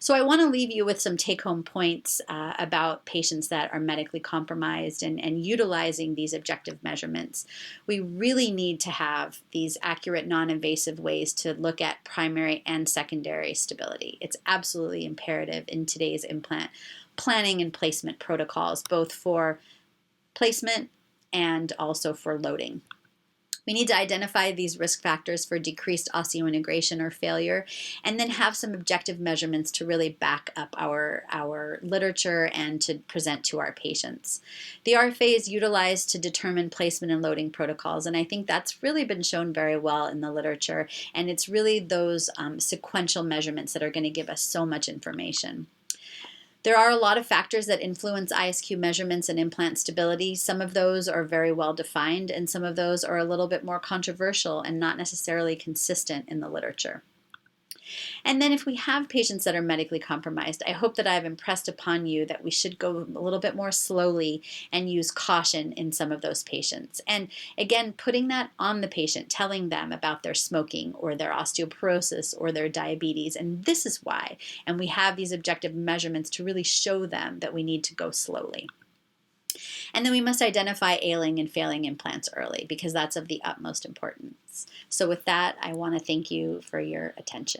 So I want to leave you with some take-home points about patients that are medically compromised and utilizing these objective measurements. We really need to have these accurate, non-invasive ways to look at primary and secondary stability. It's absolutely imperative in today's implant planning and placement protocols, both for placement and also for loading. We need to identify these risk factors for decreased osseointegration or failure, and then have some objective measurements to really back up our literature and to present to our patients. The RFA is utilized to determine placement and loading protocols, and I think that's really been shown very well in the literature, and it's really those sequential measurements that are going to give us so much information. There are a lot of factors that influence ISQ measurements and implant stability. Some of those are very well defined, and some of those are a little bit more controversial and not necessarily consistent in the literature. And then if we have patients that are medically compromised, I hope that I've impressed upon you that we should go a little bit more slowly and use caution in some of those patients. And again, putting that on the patient, telling them about their smoking or their osteoporosis or their diabetes, and this is why. And we have these objective measurements to really show them that we need to go slowly. And then we must identify ailing and failing implants early because that's of the utmost importance. So with that, I want to thank you for your attention.